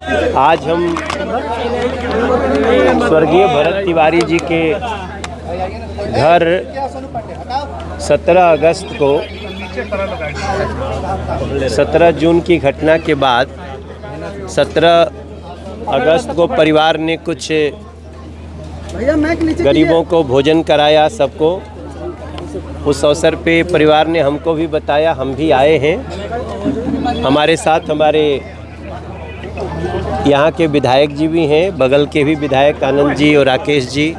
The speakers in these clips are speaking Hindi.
आज हम स्वर्गीय भरत तिवारी जी के घर 17 अगस्त को 17 जून की घटना के बाद 17 अगस्त को परिवार ने कुछ गरीबों को भोजन कराया सबको। उस अवसर पे परिवार ने हमको भी बताया, हम भी आए हैं। हमारे साथ हमारे यहाँ के विधायक जी भी हैं, बगल के भी विधायक आनंद जी और राकेश जी।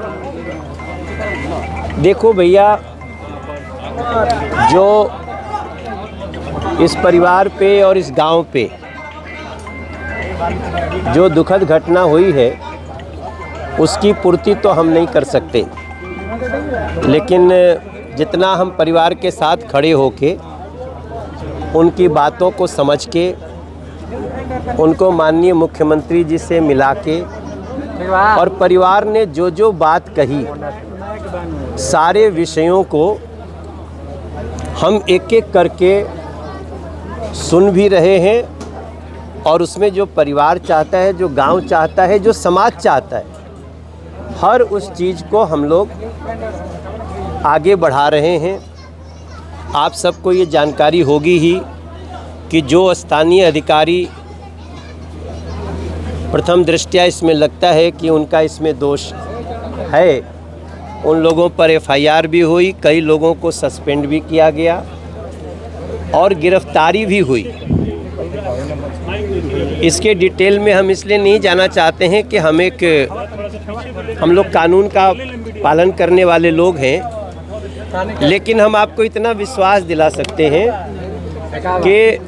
देखो भैया, जो इस परिवार पे और इस गांव पे जो दुखद घटना हुई है उसकी पूर्ति तो हम नहीं कर सकते, लेकिन जितना हम परिवार के साथ खड़े होके उनकी बातों को समझ के उनको माननीय मुख्यमंत्री जी से मिला के और परिवार ने जो जो बात कही सारे विषयों को हम एक एक करके सुन भी रहे हैं। और उसमें जो परिवार चाहता है, जो गांव चाहता है, जो समाज चाहता है, हर उस चीज़ को हम लोग आगे बढ़ा रहे हैं। आप सबको ये जानकारी होगी ही कि जो स्थानीय अधिकारी प्रथम दृष्टया इसमें लगता है कि उनका इसमें दोष है, उन लोगों पर एफआईआर भी हुई, कई लोगों को सस्पेंड भी किया गया और गिरफ्तारी भी हुई। इसके डिटेल में हम इसलिए नहीं जाना चाहते हैं कि हम लोग कानून का पालन करने वाले लोग हैं, लेकिन हम आपको इतना विश्वास दिला सकते हैं कि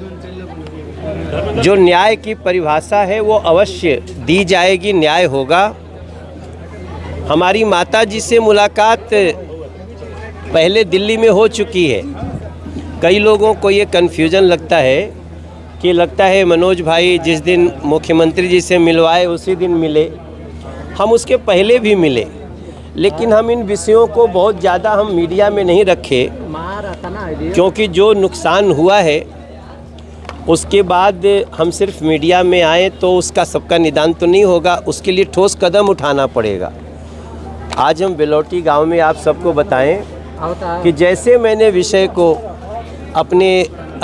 जो न्याय की परिभाषा है वो अवश्य दी जाएगी, न्याय होगा। हमारी माता जी से मुलाकात पहले दिल्ली में हो चुकी है। कई लोगों को ये कन्फ्यूजन लगता है मनोज भाई जिस दिन मुख्यमंत्री जी से मिलवाए उसी दिन मिले। हम उसके पहले भी मिले, लेकिन हम इन विषयों को बहुत ज़्यादा हम मीडिया में नहीं रखे, क्योंकि जो नुकसान हुआ है उसके बाद हम सिर्फ मीडिया में आए तो उसका सबका निदान तो नहीं होगा, उसके लिए ठोस कदम उठाना पड़ेगा। आज हम बेलोटी गांव में आप सबको बताएं कि जैसे मैंने विषय को अपने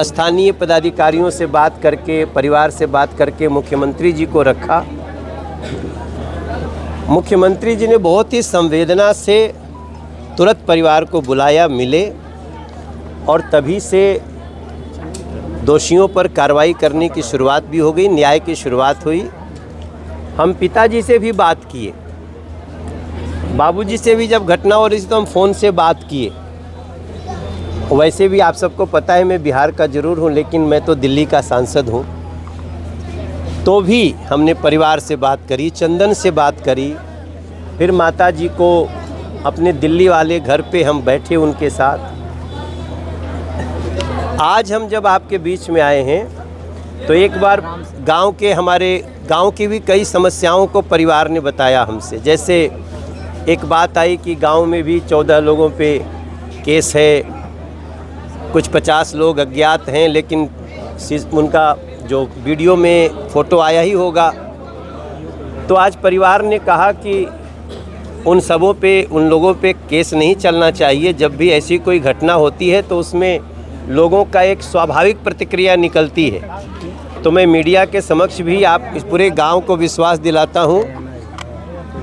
स्थानीय पदाधिकारियों से बात करके, परिवार से बात करके मुख्यमंत्री जी को रखा, मुख्यमंत्री जी ने बहुत ही संवेदना से तुरंत परिवार को बुलाया, मिले और तभी से दोषियों पर कार्रवाई करने की शुरुआत भी हो गई, न्याय की शुरुआत हुई। हम पिताजी से भी बात किए, बाबूजी से भी जब घटना हो रही थी तो हम फ़ोन से बात किए। वैसे भी आप सबको पता है मैं बिहार का ज़रूर हूँ, लेकिन मैं तो दिल्ली का सांसद हूँ। तो भी हमने परिवार से बात करी, चंदन से बात करी, फिर माता जी को अपने दिल्ली वाले घर पे हम बैठे उनके साथ। आज हम जब आपके बीच में आए हैं तो एक बार हमारे गांव की भी कई समस्याओं को परिवार ने बताया हमसे। जैसे एक बात आई कि गांव में भी 14 लोगों पे केस है, कुछ 50 लोग अज्ञात हैं, लेकिन उनका जो वीडियो में फ़ोटो आया ही होगा। तो आज परिवार ने कहा कि उन लोगों पे केस नहीं चलना चाहिए। जब भी ऐसी कोई घटना होती है तो उसमें लोगों का एक स्वाभाविक प्रतिक्रिया निकलती है। तो मैं मीडिया के समक्ष भी आप इस पूरे गांव को विश्वास दिलाता हूं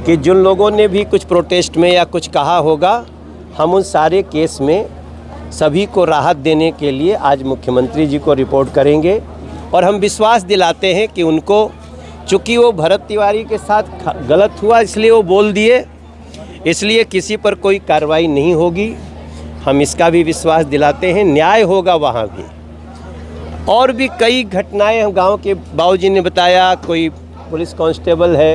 कि जिन लोगों ने भी कुछ प्रोटेस्ट में या कुछ कहा होगा, हम उन सारे केस में सभी को राहत देने के लिए आज मुख्यमंत्री जी को रिपोर्ट करेंगे। और हम विश्वास दिलाते हैं कि उनको, चूँकि वो भरत तिवारी के साथ गलत हुआ इसलिए वो बोल दिए, इसलिए किसी पर कोई कार्रवाई नहीं होगी। हम इसका भी विश्वास दिलाते हैं, न्याय होगा वहाँ भी। और भी कई घटनाएं हम गांव के बाबूजी ने बताया, कोई पुलिस कांस्टेबल है,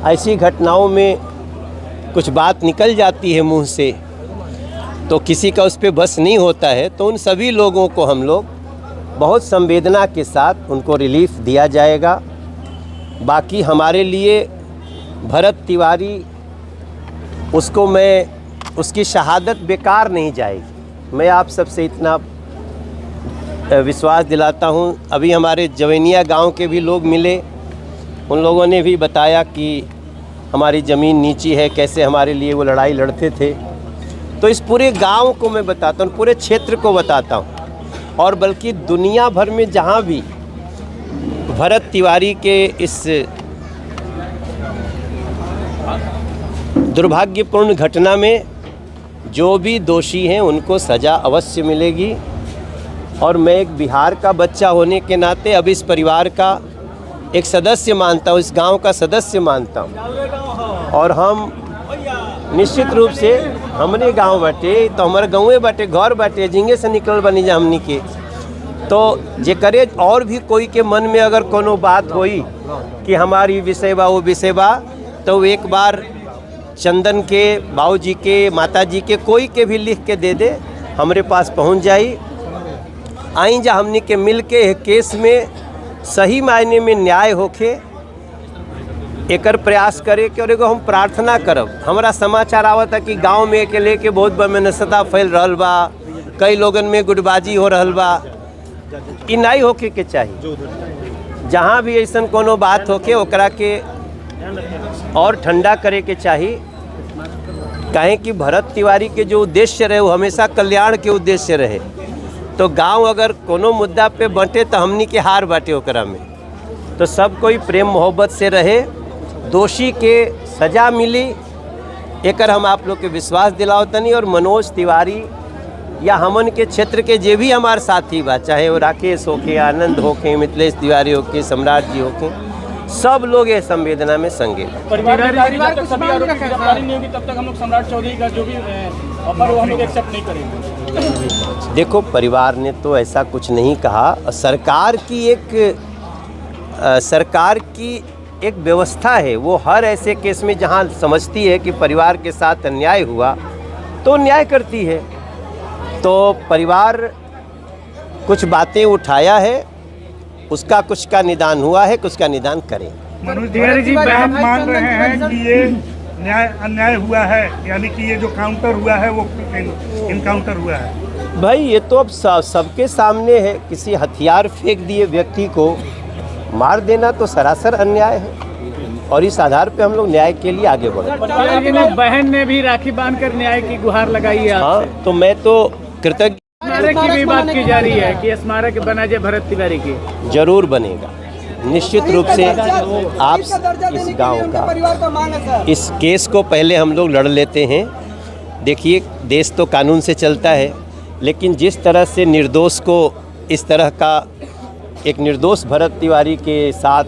ऐसी घटनाओं में कुछ बात निकल जाती है मुंह से तो किसी का उस पर बस नहीं होता है। तो उन सभी लोगों को हम लोग बहुत संवेदना के साथ उनको रिलीफ दिया जाएगा। बाकी हमारे लिए भरत तिवारी, उसको उसकी शहादत बेकार नहीं जाएगी। मैं आप सबसे इतना विश्वास दिलाता हूं। अभी हमारे जवैनिया गांव के भी लोग मिले, उन लोगों ने भी बताया कि हमारी ज़मीन नीची है, कैसे हमारे लिए वो लड़ाई लड़ते थे। तो इस पूरे गांव को मैं बताता हूँ, पूरे क्षेत्र को बताता हूँ, और बल्कि दुनिया भर में जहाँ भी भरत तिवारी के इस दुर्भाग्यपूर्ण घटना में जो भी दोषी हैं उनको सज़ा अवश्य मिलेगी। और मैं एक बिहार का बच्चा होने के नाते अब इस परिवार का एक सदस्य मानता हूँ, इस गांव का सदस्य मानता हूँ। और हम निश्चित रूप से हमने गांव बाटे तो हमारे गाँवे बाटे, घर बाटे, झींगे से निकल बनी जा हमनी के। तो जे करे और भी कोई के मन में अगर कोनो बात होई कि हमारी विषय बा वो विषय बा, तो एक बार चंदन के बाबूजी के माताजी के कोई के भी लिख के दे दे, हमरे पास पहुंच जाई। आई जा हमनी के मिल के केस में सही मायने में न्याय होखे एकर प्रयास करे के। और एगो हम प्रार्थना करब, हमारा समाचार आवता कि गांव में के लेके बहुत बेमनसता फैल रहल बा, कई लोगन में गुटबाजी हो रहल बा। ई नहीं होके के चाहिए। जहाँ भी ऐसा कोनो बात होके ओकरा के और ठंडा करे के चाहिए। कहें कि भरत तिवारी के जो उद्देश्य रहे वो हमेशा कल्याण के उद्देश्य रहे। तो गांव अगर कोनो मुद्दा पे बंटे तो हमनी के हार बाटे ओकरा में। तो सब कोई प्रेम मोहब्बत से रहे, दोषी के सज़ा मिली, एकर हम आप लोग के विश्वास दिलाओ तनी। और मनोज तिवारी या हमन के क्षेत्र के जे भी हमारे साथी बा, चाहे वो राकेश होके, आनंद होके, मिथिलेश तिवारी होके, सम्राट जी होके, सब लोग ये संवेदना में संगे। परिवार को सभी आरोपी गिरफ्तारी नहीं होगी तब तक हम लोग सम्राट चौधरी का जो भी ऑफर वो हम लोग एक्सेप्ट नहीं करेंगे। देखो, परिवार ने तो ऐसा कुछ नहीं कहा। सरकार की एक व्यवस्था है, वो हर ऐसे केस में जहां समझती है कि परिवार के साथ अन्याय हुआ तो न्याय करती है। तो परिवार कुछ बातें उठाया है, उसका कुछ का निदान हुआ है, कुछ का निदान करें। मनोज तिवारी जी बहन मान रहे हैं कि ये अन्याय हुआ है, यानी कि ये जो काउंटर हुआ है वो इनकाउंटर हुआ है। भाई ये तो अब सबके सामने है। किसी हथियार फेंक दिए व्यक्ति को मार देना तो सरासर अन्याय है, और इस आधार पे हम लोग न्याय के लिए आगे बढ़े। बहन ने भी राखी बांधकर न्याय की गुहार लगाई है। हाँ, तो मैं तो कृतज्ञ। स्मारक की भी बात की जा रही है कि स्मारक बना जाए भरत तिवारी की। जरूर बनेगा, निश्चित रूप से। आप इस गांव का इस केस को पहले हम लोग लड़ लेते हैं। देखिए, देश तो कानून से चलता है, लेकिन जिस तरह से निर्दोष को इस तरह का एक निर्दोष भरत तिवारी के साथ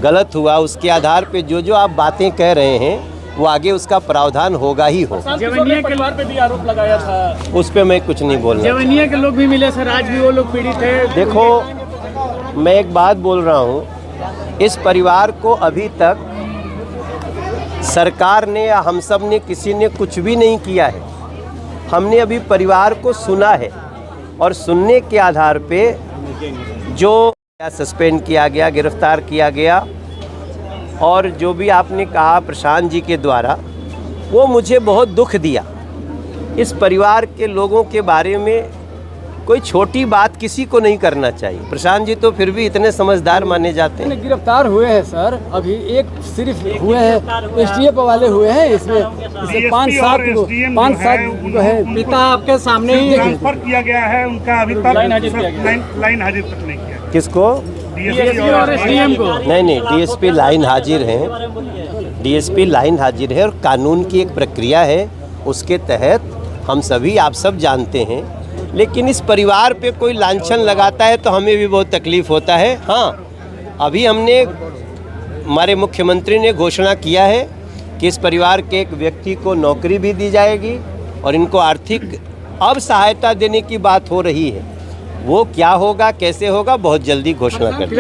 गलत हुआ, उसके आधार पे जो आप बातें कह रहे हैं वो आगे उसका प्रावधान होगा ही होगा। जवनिया के परिवार पे भी आरोप लगाया था, उस पे मैं कुछ नहीं बोलना। जवनिया के लोग भी मिले सर, आज भी वो लोग पीड़ित है। देखो, मैं एक बात बोल रहा हूँ, इस परिवार को अभी तक सरकार ने या हम सब ने किसी ने कुछ भी नहीं किया है। हमने अभी परिवार को सुना है, और सुनने के आधार पे जो सस्पेंड किया गया, गिरफ्तार किया गया, और जो भी आपने कहा प्रशांत जी के द्वारा, वो मुझे बहुत दुख दिया। इस परिवार के लोगों के बारे में कोई छोटी बात किसी को नहीं करना चाहिए। प्रशांत जी तो फिर भी इतने समझदार माने जाते हैं। गिरफ्तार हुए हैं सर, अभी एक सिर्फ हुए हैं, एसटीएफ वाले हुए हैं। इसमें 5-7 जो है पिता आपके सामने ही ट्रांसफर किया गया है, उनका अभी तक लाइन हाजिर तक नहीं किया। किसको? डीएसपी और एसडीएम को। नहीं, डीएसपी लाइन हाजिर हैं। डीएसपी लाइन हाजिर है, और कानून की एक प्रक्रिया है, उसके तहत हम सभी आप सब जानते हैं। लेकिन इस परिवार पे कोई लांछन लगाता है तो हमें भी बहुत तकलीफ़ होता है। हाँ, अभी हमारे मुख्यमंत्री ने घोषणा किया है कि इस परिवार के एक व्यक्ति को नौकरी भी दी जाएगी, और इनको आर्थिक अब सहायता देने की बात हो रही है। वो क्या होगा, कैसे होगा, बहुत जल्दी घोषणा कर देंगे।